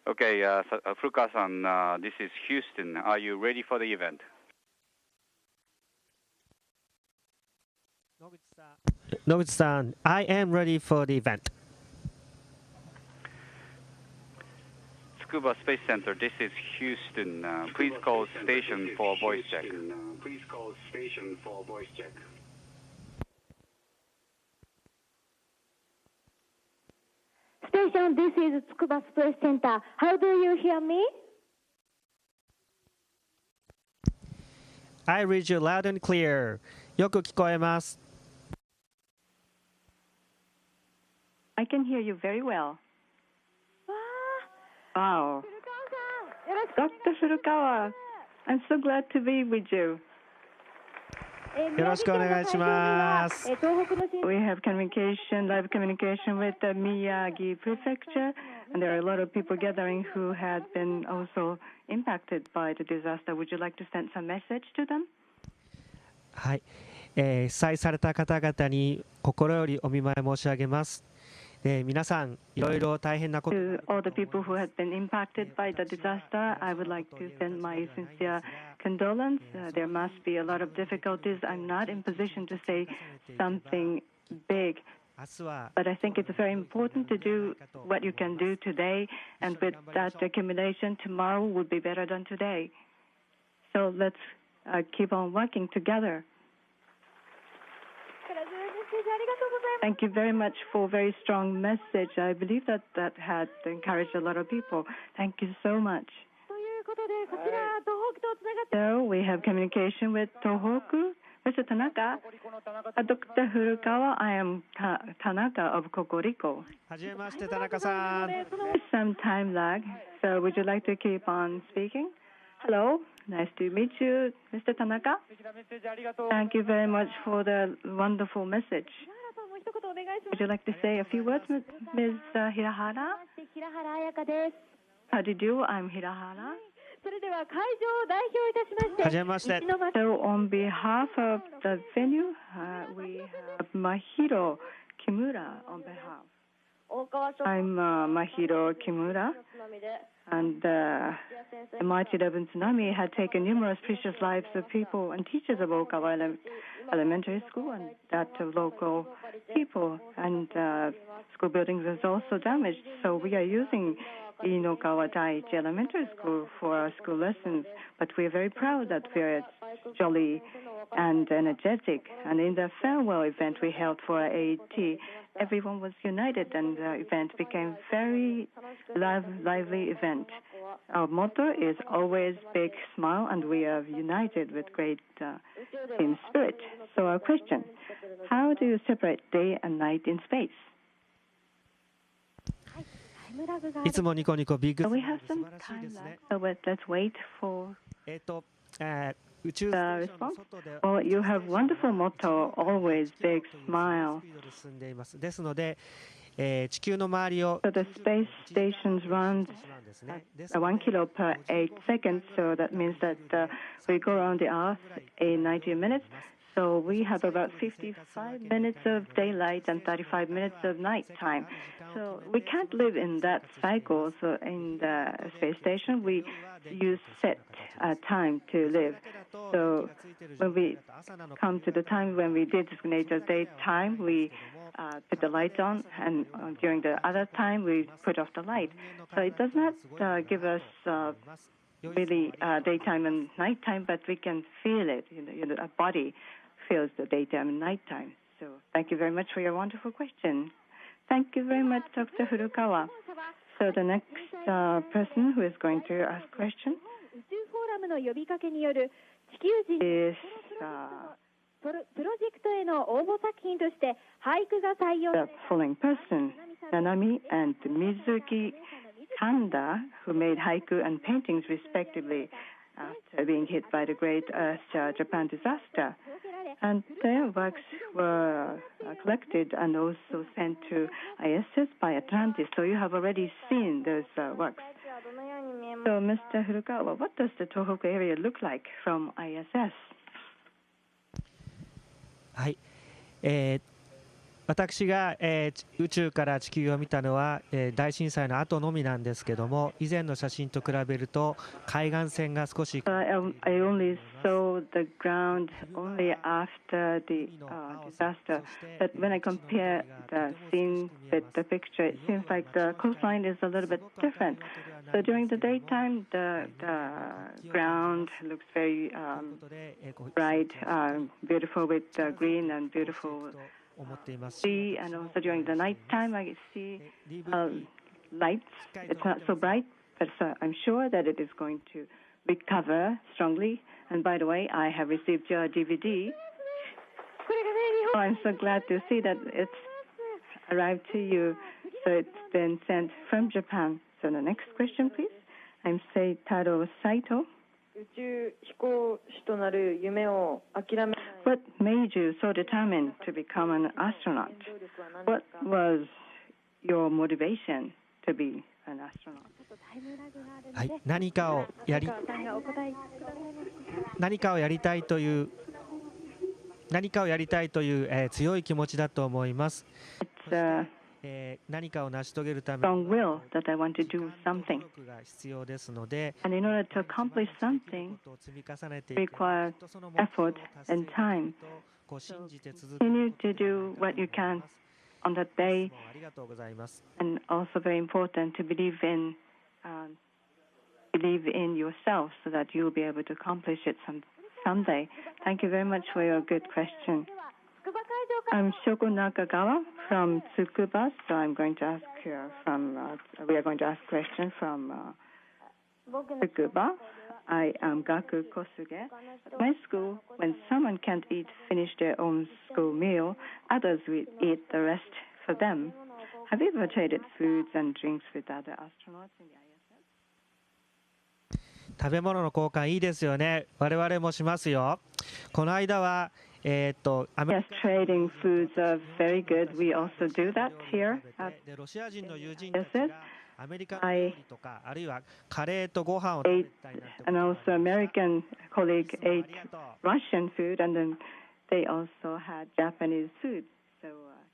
Okay, Furukawa-san, this is Houston. Are you ready for the event? Noguchi-san, I am ready for the event. Tsukuba Space Center, this is Houston. Please call station for voice check. Please call station for voice check. Station, this is Tsukuba Space Center. How do you hear me? I read you loud and clear. よく聞こえます。I can hear you very well. Wow. Dr. Furukawa, I'm so glad to be with you. よろしくお願いします。We have communication, live communication with the Miyagi Prefecture, and there are a lot of people gathering who had been also impacted by the disaster. Would you like to send some message to them? はい、被災された方々に心よりお見舞い申し上げます。皆さん、いろいろ大変なこと。To all the people who have been impacted by the disaster, I would like to send my sincere condolence. There must be a lot of difficulties. I'm not in position to say something big, but I think it's very important to do what you can do today, and with that accumulation, tomorrow would be better than today. So let's keep on working together. Thank you very much for a very strong message. I believe that had encouraged a lot of people. Thank you so much. So we have communication with Tohoku. Mr. Tanaka, Dr. Furukawa, I am Tanaka of Kokoriko. はじめまして、田中さん。Some time lag, so would you like to keep on speaking? Hello, nice to meet you, Mr. Tanaka. Thank you very much for the wonderful message. Would you like to say a few words, Ms. Hirahara? How do you do? I'm Hirahara. それでは会場を代表いたしまして、はじめまして。So on behalf of the venue, we have Mahiro Kimura on behalf. I'm Mahiro Kimura, and the March 11 tsunami had taken numerous precious lives of people and teachers of Okawa Elementary School and that of local people, and school buildings was also damaged. So we are using Inokawa Daiichi Elementary School for our school lessons, but we are very proud that we are jolly and energetic. And in the farewell event we held for our AET, everyone was united, and the event became very lively event. Our motto is always big smile, and we are united with great team spirit. So our question, how do you separate day and night in space? いつもニコニコビッグ。 We have some time left, so let's wait for the response. Well, you have wonderful motto, always big smile. ですので、地球の周りを。 So the space station runs 1 kilo per 8 seconds, so that means that we go around the Earth in 90 minutes. So we have about 55 minutes of daylight and 35 minutes of nighttime. So we can't live in that cycle. So in the space station, we use set time to live. So when we come to the time when we designate the daytime, we put the light on, and during the other time, we put off the light. So it does not give us really daytime and nighttime, but we can feel it. Our body feels the daytime and nighttime. So thank you very much for your wonderful question. Thank you very much, Dr. Furukawa. So the next person who is going to ask question is the following person, Nanami and Mizuki Kanda, who made haiku and paintings respectively after being hit by the Great Japan disaster. And their works were collected and also sent to ISS by Atlantis. So you have already seen those works. So Mr. Furukawa, what does the Tohoku area look like from ISS? はい、私が、宇宙から地球を見たのは、大震災の後のみなんですけども、以前の写真と比べると海岸線が少し I only saw the ground only after the disaster. But when I compare the scene with the picture, it seems like the coastline is a little bit different. So during the daytime, the ground looks very bright, beautiful with green and beautiful sea. And also during the nighttime, I see lights. It's not so bright, but I'm sure that it is going to recover strongly. And by the way, I have received your DVD. Oh, I'm so glad to see that it's arrived to you. So it's been sent from Japan. So the next question, please. I'm Seitaro Saito. What made you so determined to become an astronaut? What was your motivation to be an astronaut? はい、何かをやりたいという強い気持ちだと思います。何かを成し遂げるために strong will that I want to do something. 努力が必要ですので、 And in order to accomplish something, 積み重ねていく requires effort and time. 信じて続け Continue to do what you can on that day. ありがとうございます。 And also very important to believe in yourself so that you'll be able to accomplish it someday. Thank you very much for your good question. I'm Shoko Nakagawa from Tsukuba, so I'm going to ask we are going to ask questions from Tsukuba. I am Gaku Kosuge. At my school, when someone can't finish their own school meal, others will eat the rest for them. Have you ever traded foods and drinks with other astronauts in the ISS? 食べ物の交換いいですよね。我々もしますよ。この間はYes, trading foods are very good. We also do that here at ロシア人の友人たちが ISS. アメリカの料理とかあるいはカレーとご飯を食べたいなって And also American colleague ate Russian food, and then they also had Japanese food. So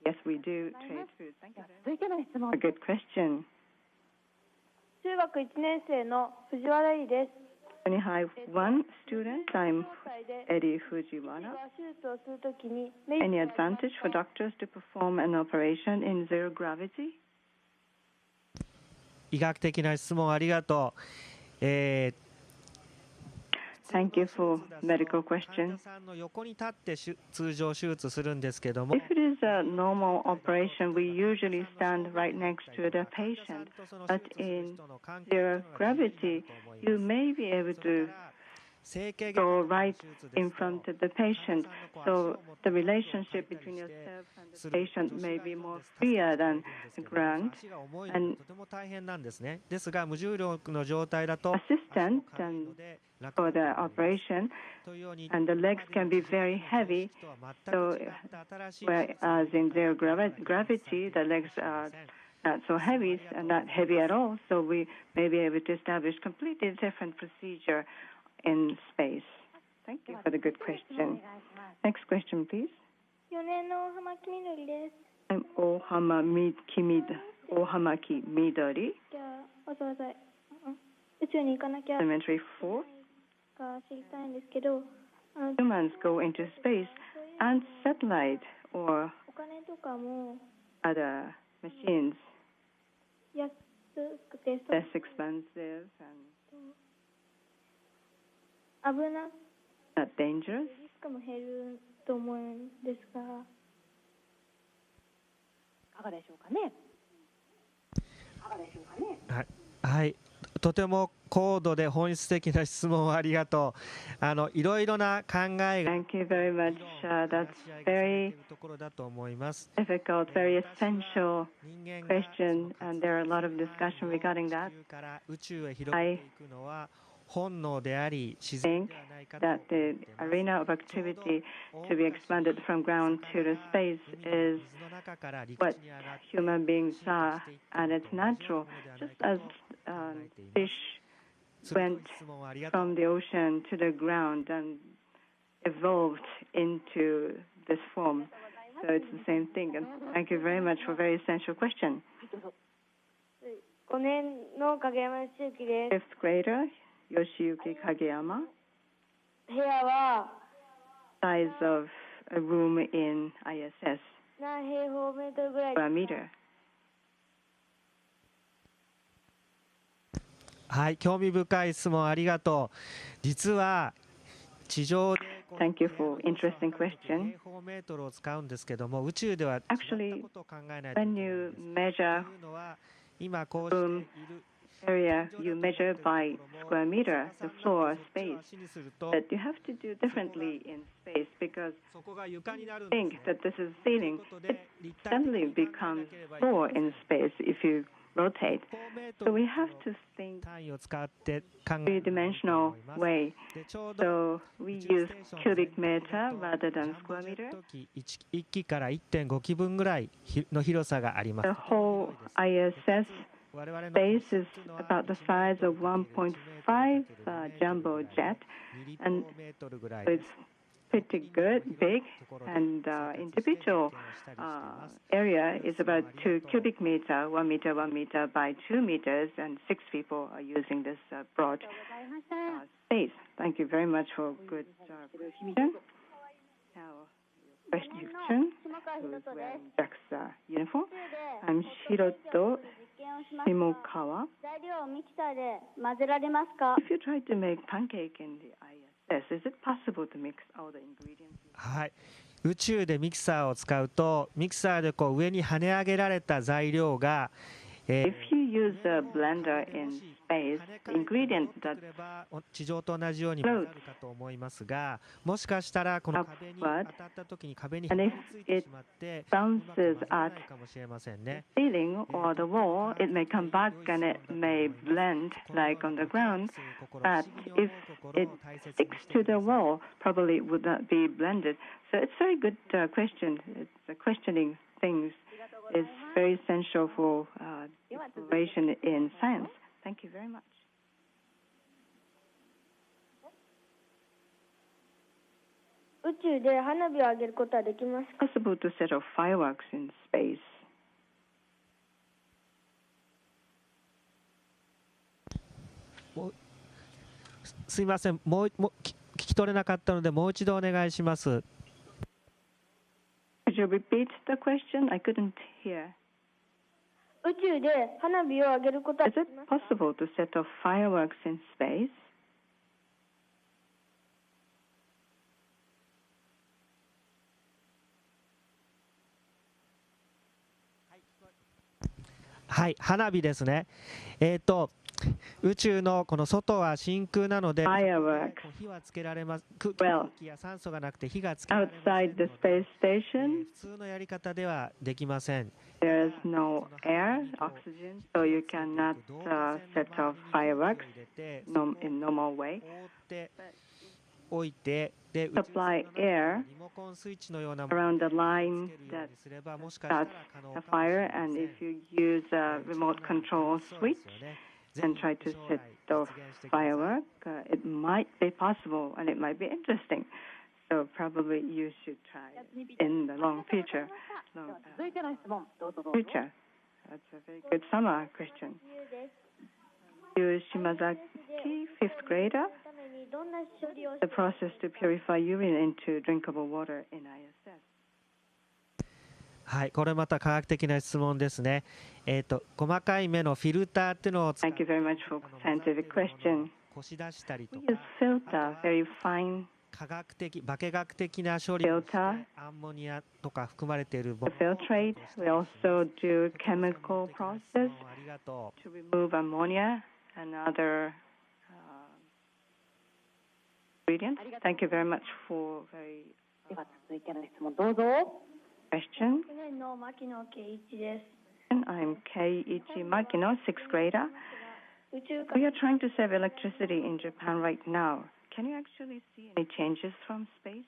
yes, we do trade food. Thank you. 続いての質問 A good question. 中学1年生の藤原恵里です。 Only have one student. I'm Eddie Fujiwara. 手術をするときに Any advantage for doctors to perform an operation in zero gravity? 医学的な質問ありがとう。Thank you for medical question. 患者さんの横に立って通常手術するんですけども、 If it is a normal operation, we usually stand right next to the patient. But in zero gravity, you may be able to go right in front of the patient. So the relationship between yourself and the patient may be more freer than the ground. 足が重いのでとても大変なんですね。ですが無重力の状態だと Assistant for the operation, and the legs can be very heavy. So whereas in zero gravity, the legs are not so heavy and not heavy at all. So we may be able to establish completely different procedure in space. Thank you for the good question. Next question, please. 4年の大浜木みどりです。 I'm Ohamaki Midori, じゃあわざわざ宇宙に行かなきゃ Elementary 4. が知りたいんですけど、Humans go into space, and satellite or お金とかも other machines 安くて less expensive and 危な not dangerous. リスクも減ると思うんですが、いかがでしょうかね。はい、とても高度で本質的な質問をありがとう。いろいろな考えが Thank you very much. That's very ところだと思います。 difficult, very essential question, and there are a lot of discussion regarding that. 地球から宇宙へ広げていくのは本能であり自 I 然 think ではないかと that the arena of activity to be expanded from ground to the space is 水の中から陸 what 地に上がって human beings are, and it's natural. Just as fish went 質問をありがとう from the ocean to the ground and evolved into this form. So it's the same thing. And thank you very much for a very essential question. 5年の影山義之です。 Fifth grader, Yoshiyuki Kageyama. 部屋は Size of a room in ISS, 何平方メートルぐらい square meter. はい、興味深い質問ありがとう。実は地上で Thank you for interesting question. 平方メートルを使うんですけども、宇宙では違ったことを考えないといけない When ん you です。 measure というのは今こうしてい room る area, you measure by square meter, the floor space. 足にすると But you have to do differently in space because そこが床になるんです think ね。 that this is ceiling. ということ It で立体的 suddenly に考えな becomes ければいけま floor せん in space if you rotate. 平方メート So ル we の have to think 単位を使って考えるといいと three-dimensional 思います。 way. でちょうど So we 宇宙 use ステーション cubic 全体 meter だと rather ジ than ャンボ square ジェ meter. ット機 1機から1.5機分ぐらいの広さがあります。 The whole ISS 我々の space is about the size of 1.5 jumbo jet, and メートルぐらい so で it's す。 pretty good, big, and individual area is about 2 cubic meter, 1 meter, 1 meter by 2 meters, and 6 people are using this broad space. Thank you very much for good question. Now, question. Who's wearing JAXA uniform? I'm Shiroto 実験をしますが Furukawa. 材料をミキサーで混ぜられますか If you try to make pancake in the ISS, is it possible to mix all the ingredients? はい、宇宙でミキサーを使うとミキサーでこう上に跳ね上げられた材料が、If you use a blender in space, the ingredient that 地上と同じように混ざるかと思いますが、もしかしたらこの壁に当たった時に壁にへばりついてしまってうまく混ぜないかもしれませんね。 ceiling or the wall, it may come back and it may blend like on the ground, but if it sticks to the wall, probably it would not be blended. So it's a very good question. It's questioning things is very essential for exploration in science. Thank you very much. 宇宙で花火を上げることはできますか Possible to set off fireworks in space. すいません、もう聞き取れなかったのでもう一度お願いします。 Could you repeat the question? I couldn't hear. 宇宙で花火を上げることは Is で it きますか possible to set off fireworks in space? はい、花火ですね。宇宙のこの外は真空なので、 Fireworks. 火はつけられます。空 Well, 気や酸素がなくて火がつけられませんの outside the で、 space station, 普通のやり方ではできません。 there's no air, oxygen, so you cannot set off fireworks in normal way. 覆っておいて、で、 Supply air リモコンスイッチのようなもの around the を line つけるよう that にすればもしかしたら starts 可能 the かもしれ fire, ません and if you use a remote control そう switch ですよね。 and try to set off firework, it might be possible and it might be interesting. So probably you should try it in the long future. Future. That's a very good summer question. です Yu Shimazaki, fifth grader. ためにどんな処理をし The process to purify urine into drinkable water in ISS. はい、これまた科学的な質問ですね。細かい目のフィルターっていうのを使っ Thank て you very much for scientific question. こし出したりと We か use filter, very fine 化学的な処理をして filter アンモニアとか含まれているも to のを filtrate. We also do chemical 科学的 process な質問ありがと to remove ammonia and other ingredients. Thank you very much for very では続いての質問どうぞ question. 去年の牧野圭一です I'm Keiichi Makino, sixth grader. 宇宙 We are trying to save electricity in Japan right now. Can you actually see any changes from space?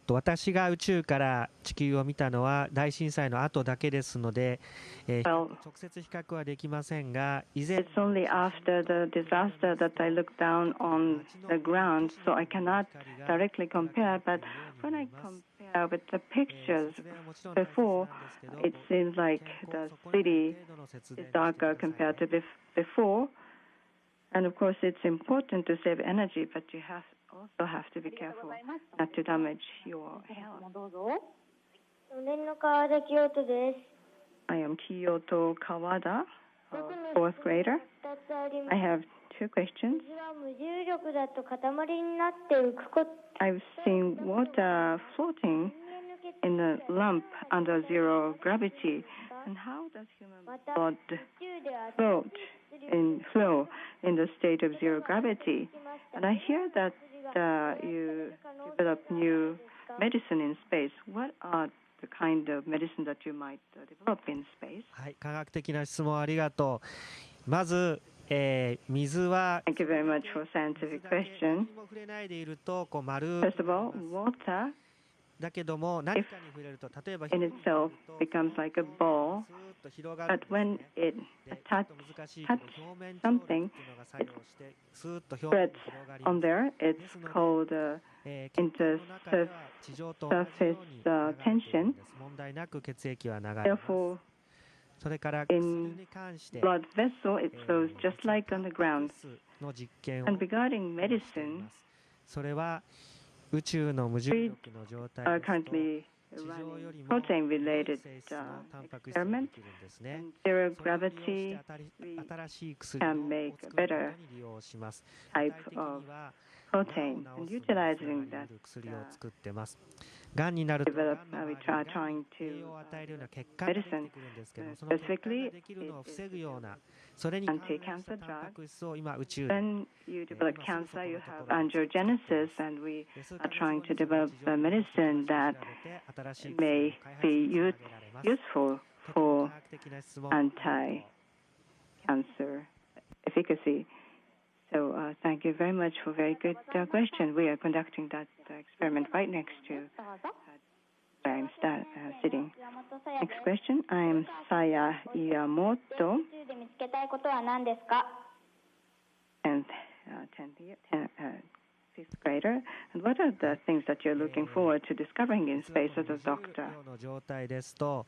私が宇宙から地球を見たのは大震災の後だけですので、直接比較はできませんが、以前 It's only after the disaster that I looked down on the ground, so I cannot directly compare. But when I compare with the pictures before, it seems like the city is darker compared to before. And of course, it's important to save energy, but you also have to be careful not to damage your health. 念の川で京都です。I am Kiyoto Kawada, fourth grader. 2つありま I す。 have two questions. 水は無重力だと塊になって浮くこと。 I've seen water floating in a lump under zero gravity. And how does human blood flow in the state of zero gravity? And I hear that you develop new medicine in space. What are the kind of medicine that you might develop in space? はい、科学的な質問ありがとう。まず、水は Thank you very much for scientific question. 何も触れないでいるとこう丸 First of all, water だけども何かに触れると例えば in itself becomes like a ball, スーッと広がるん but ですね when it で touch 難しいけど表面張力っていうのが作用してスーッと表面 spreads に広がりま on す there, it's called 血管の中では地上と同じように流れているんです問題なく血液は流れます therefore それから薬 in に関して blood vessel, it flows just like on the ground. の実験を And regarding してい medicine, ますそれは宇宙の無重力の状態 are ですと currently 地上より running も protein-related 性質のタンパク質が experiments. できるんですね And そ zero れを利用して gravity 新しい薬を can make 作ること better に利用します具 type 体的には protein. がん And を治す utilizing 力 that る薬を作ってますがんになると develop, がんの we 周り are に trying to 栄養を与えるような血管ができてくるんですけどその血管 specifically ができるのを防ぐようなそれに関連したタンパク質を今宇宙で when you develop cancer, you have angiogenesis, and we are trying to develop a medicine that may be useful for anti-cancer efficacy. So thank you very much for a very good question. We are conducting that experiment right next to where I'm sitting. Next question. I am Saya Iamoto, 宇宙で見つけたいことは何ですか and 5th grader. And what are the things that you're looking forward to discovering in space as a doctor? の状態ですと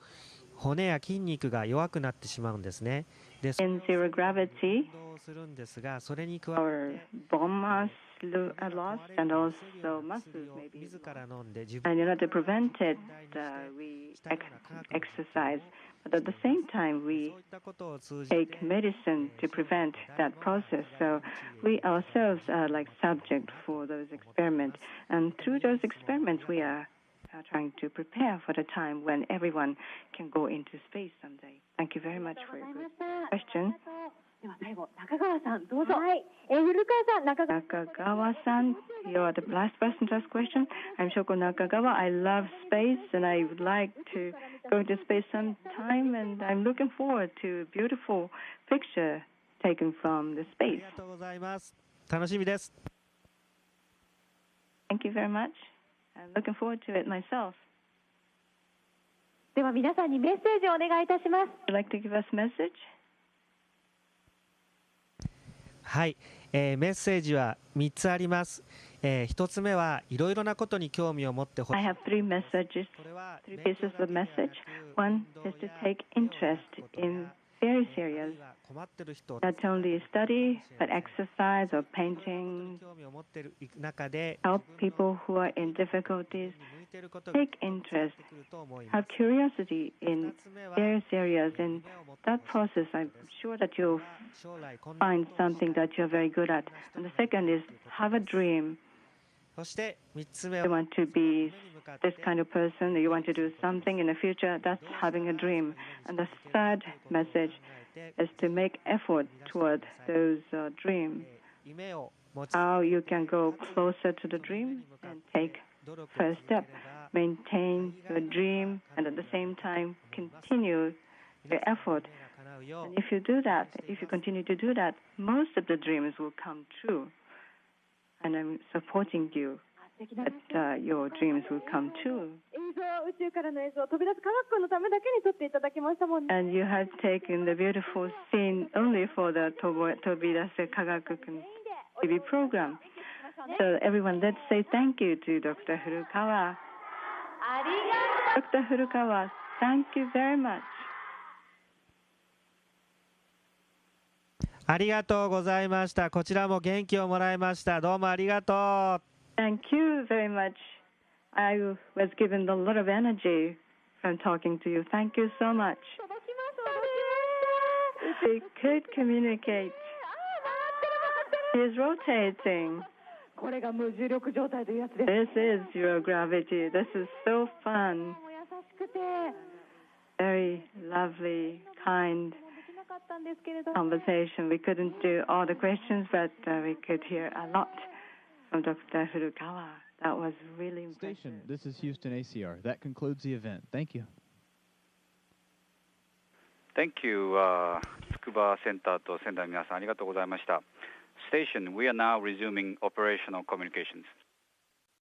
骨や筋肉が弱くなってしまうんですね。で、 In zero gravity, 運動するんですが、それに加 our えて bone mass are lost, and also muscles may be 自ら飲んで自 And 分 in order to prevent it, we exercise. But at the same time, そ we ういったことを通じて take medicine to prevent that process. So we ourselves are like subject for those experiments. And through those experiments, we are trying to prepare for the time when everyone can go into space someday. Thank you very much for your good question. では最後、中川さん、どうぞ。はい。古川さん、中川。 Nakagawa-san, you are the last person to ask question. I'm Shoko Nakagawa. I love space, and I would like to go to space sometime, and I'm looking forward to a beautiful picture taken from the あり space. がとうございます。楽しみです。 Thank you very much. I'm looking forward to it myself. では皆さんにメッセージをお願いいたします。 Would you like to give us a message? はい、メッセージは3つあります。1つ目はいろいろなことに興味を持ってほし I い。 have three messages, これは three pieces of message. One is to take interest in various areas, 困ってる人 not only study, but exercise or painting, 興味を持っている中で help people who are in difficulties, 向いていることが take interest, 出てくると思いま have す。 curiosity in 2つ目は various areas. In that process, I'm sure that you'll 将来こんな find ことを something that you're very good at. And the second is have a dream. そして3つ目 You は want to be this kind of person, you want to do something in the future, that's having a dream. And the third message is to make effort toward those dreams. 夢を持ち How you can go closer to the dream and take 努力を first 続けれ step, ば maintain your dream, and at the same time continue your effort. 叶うよ And if you do that, if you continue to do that, most of the dreams will come true. And I'm supporting you that your dreams will come true. 宇宙からの映像、飛び出す科学のためだけに撮っていただきましたもんね。And you have taken the beautiful scene only for the Tobirase Kagaku TV program. So everyone, let's say thank you to Dr. Furukawa. Dr. Furukawa, thank you very much. ありがとうございました。こちらも元気をもらいました。どうもありがとう。Thank you very much. I was given a lot of energy from talking to you. Thank you so much. We could communicate. He is rotating. これが無重力状態というやつです。This is zero gravity. This is so fun. 優しくて Very lovely, kind できなかったんですけれど。 conversation. We couldn't do all the questions, but we could hear a lot from Dr. Furukawa. That was really impressive. Station, this is Houston ACR. That concludes the event. Thank you. Thank you, 筑波センターと仙台の皆さんありがとうございました。Station, we are now resuming operational communications.